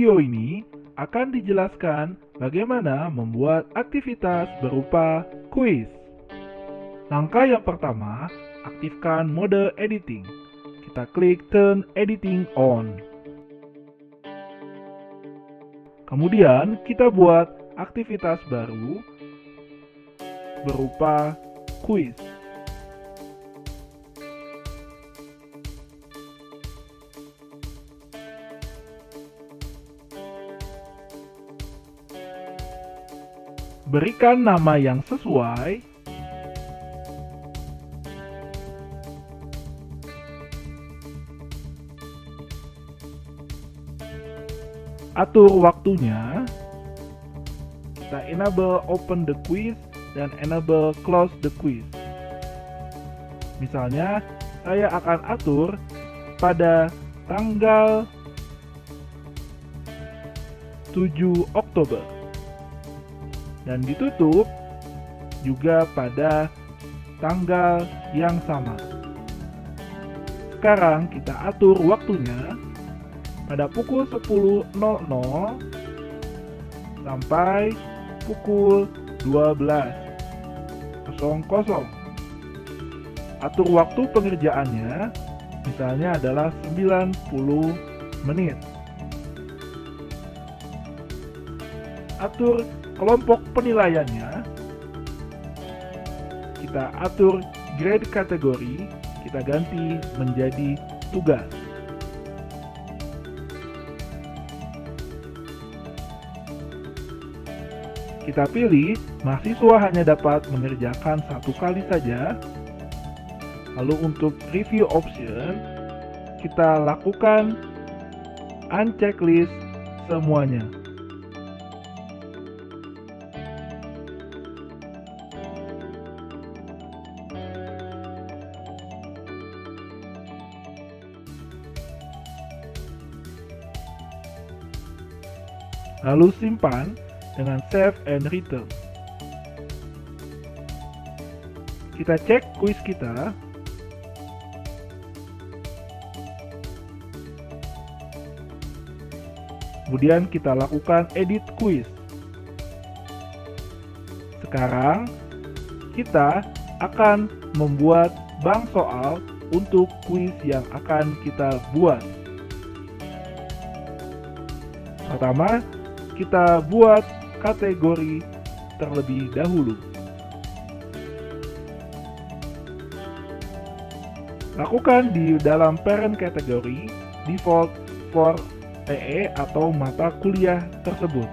video ini akan dijelaskan bagaimana membuat aktivitas berupa kuis. Langkah yang pertama, aktifkan mode editing. Kita klik Turn Editing On. Kemudian kita buat aktivitas baru berupa kuis. Berikan nama yang sesuai. Atur waktunya. Kita enable open the quiz dan enable close the quiz. Misalnya, saya akan atur pada tanggal 7 Oktober. Dan ditutup juga pada tanggal yang sama. Sekarang kita atur waktunya pada pukul 10.00 sampai pukul 12.00. Atur waktu pengerjaannya misalnya adalah 90 menit. Atur kelompok penilaiannya, kita atur grade kategori, kita ganti menjadi tugas. Kita pilih mahasiswa hanya dapat mengerjakan satu kali saja. Lalu untuk review option, kita lakukan unchecklist semuanya. Lalu simpan dengan save and return. Kita cek kuis kita. Kemudian kita lakukan edit kuis. Sekarang kita akan membuat bank soal untuk kuis yang akan kita buat. Pertama, kita buat kategori terlebih dahulu. Lakukan di dalam parent category default for PE atau mata kuliah tersebut.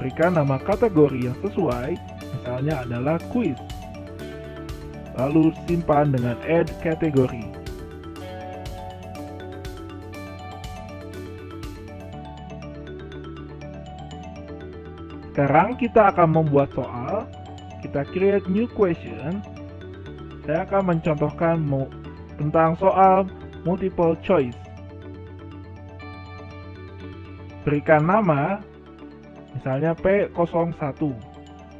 Berikan nama kategori yang sesuai, misalnya adalah quiz. Lalu simpan dengan add category. Sekarang kita akan membuat soal. Kita create new question. Saya akan mencontohkan tentang soal multiple choice. Berikan nama, misalnya P01.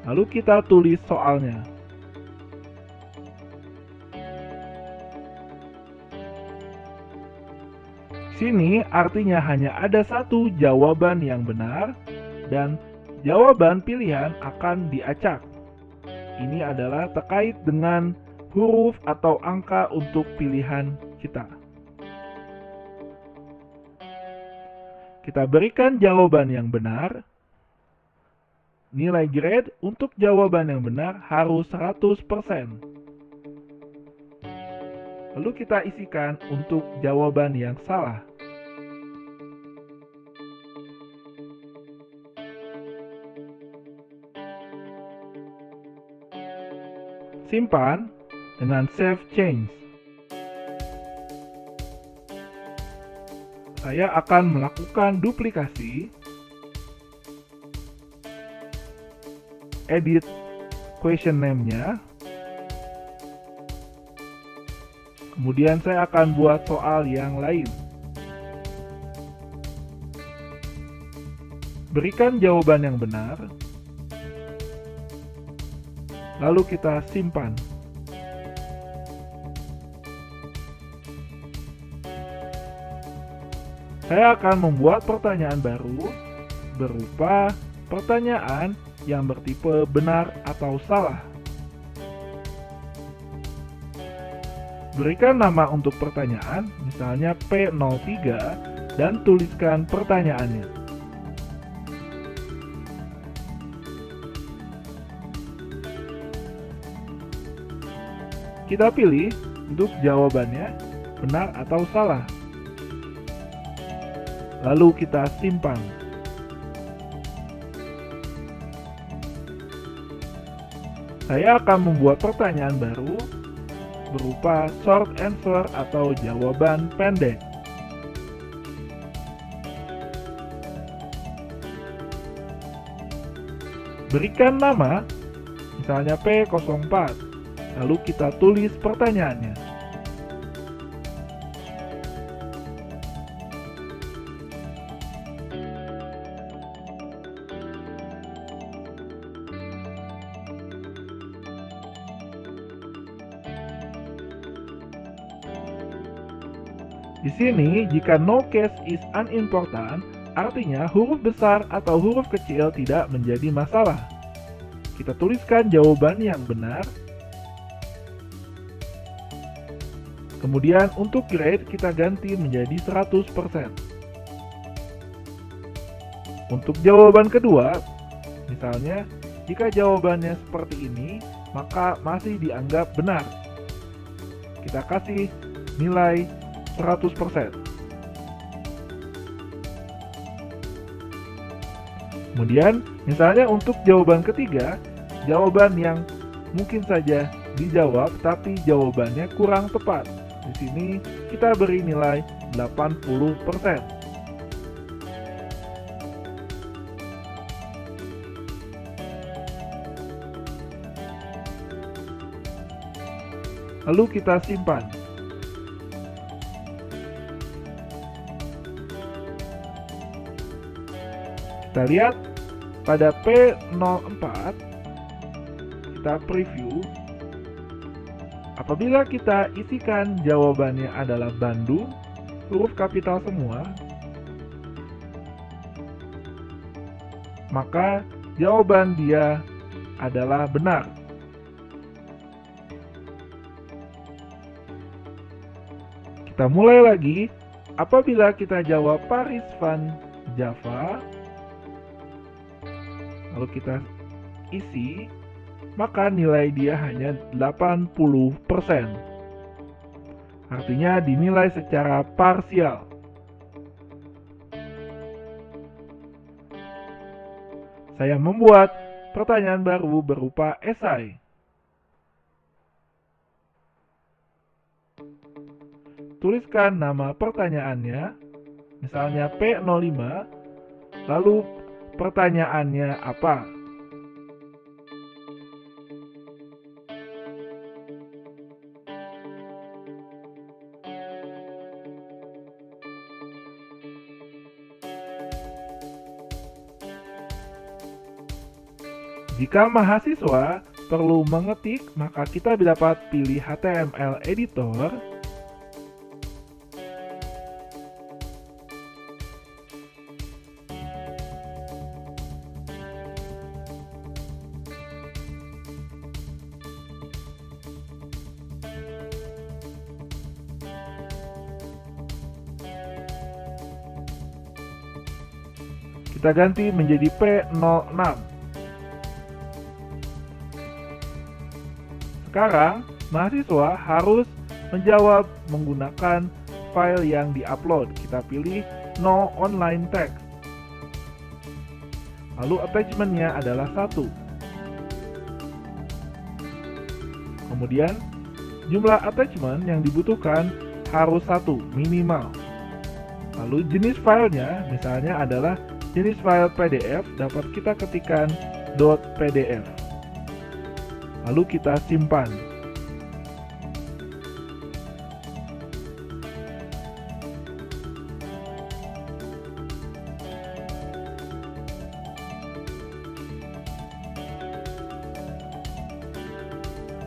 Lalu kita tulis soalnya. Sini artinya hanya ada satu jawaban yang benar dan jawaban pilihan akan diacak. Ini adalah terkait dengan huruf atau angka untuk pilihan kita. Kita berikan jawaban yang benar. Nilai grade untuk jawaban yang benar harus 100%. Lalu kita isikan untuk jawaban yang salah. Simpan dengan save change. Saya akan melakukan duplikasi, edit question name-nya, kemudian saya akan buat soal yang lain. Berikan jawaban yang benar, lalu kita simpan. Saya akan membuat pertanyaan baru berupa pertanyaan yang bertipe benar atau salah. Berikan nama untuk pertanyaan, misalnya P03, dan tuliskan pertanyaannya. Kita pilih untuk jawabannya benar atau salah. Lalu kita simpan. Saya akan membuat pertanyaan baru berupa short answer atau jawaban pendek. Berikan nama, misalnya P04, lalu kita tulis pertanyaannya. Di sini, jika no case is unimportant, artinya huruf besar atau huruf kecil tidak menjadi masalah. Kita tuliskan jawaban yang benar. Kemudian untuk grade kita ganti menjadi 100%. Untuk jawaban kedua, misalnya jika jawabannya seperti ini, maka masih dianggap benar. Kita kasih nilai 100%. Kemudian, misalnya untuk jawaban ketiga, jawaban yang mungkin saja dijawab tapi jawabannya kurang tepat. Di sini kita beri nilai 80%. Lalu kita simpan. Kita lihat pada P04, kita preview. Apabila kita isikan jawabannya adalah Bandung, huruf kapital semua, maka jawaban dia adalah benar. Kita mulai lagi. Apabila kita jawab Paris van Java, lalu kita isi, maka nilai dia hanya 80%. Artinya dinilai secara parsial. Saya membuat pertanyaan baru berupa esai. Tuliskan nama pertanyaannya, misalnya P05, lalu pertanyaannya apa? Jika mahasiswa perlu mengetik, maka kita dapat pilih HTML editor. Kita ganti menjadi P06. Sekarang, mahasiswa harus menjawab menggunakan file yang diupload. Kita pilih No Online Text. Lalu attachment-nya adalah 1. Kemudian, jumlah attachment yang dibutuhkan harus 1, minimal. Lalu jenis filenya, misalnya adalah jenis file PDF, dapat kita ketikkan .pdf. Lalu kita simpan.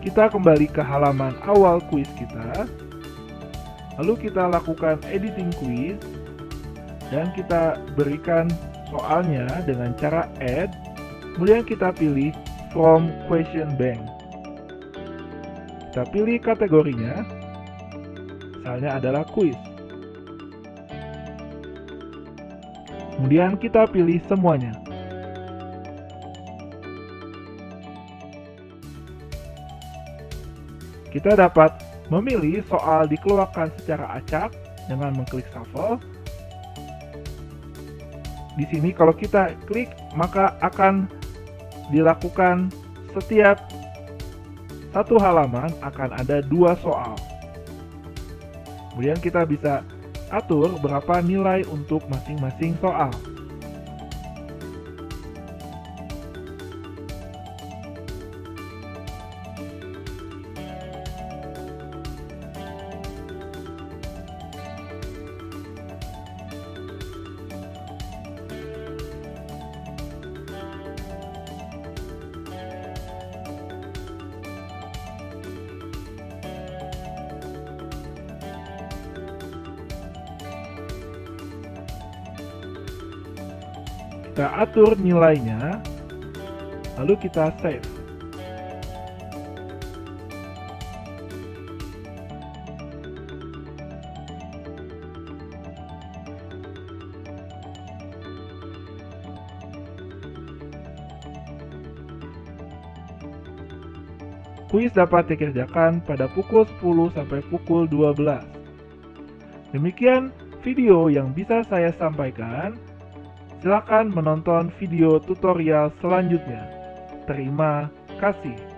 Kita kembali ke halaman awal kuis kita. Lalu kita lakukan editing quiz. dan kita berikan soalnya dengan cara add, kemudian kita pilih from question bank. Kita pilih kategorinya, misalnya adalah quiz. Kemudian kita pilih semuanya. Kita dapat memilih soal dikeluarkan secara acak dengan mengklik shuffle. Di sini kalau kita klik, maka akan dilakukan setiap satu halaman akan ada 2 soal. Kemudian kita bisa atur berapa nilai untuk masing-masing soal. Kita atur nilainya, lalu kita save. Kuis dapat dikerjakan pada pukul 10 sampai pukul 12. Demikian video yang bisa saya sampaikan. Silakan menonton video tutorial selanjutnya. Terima kasih.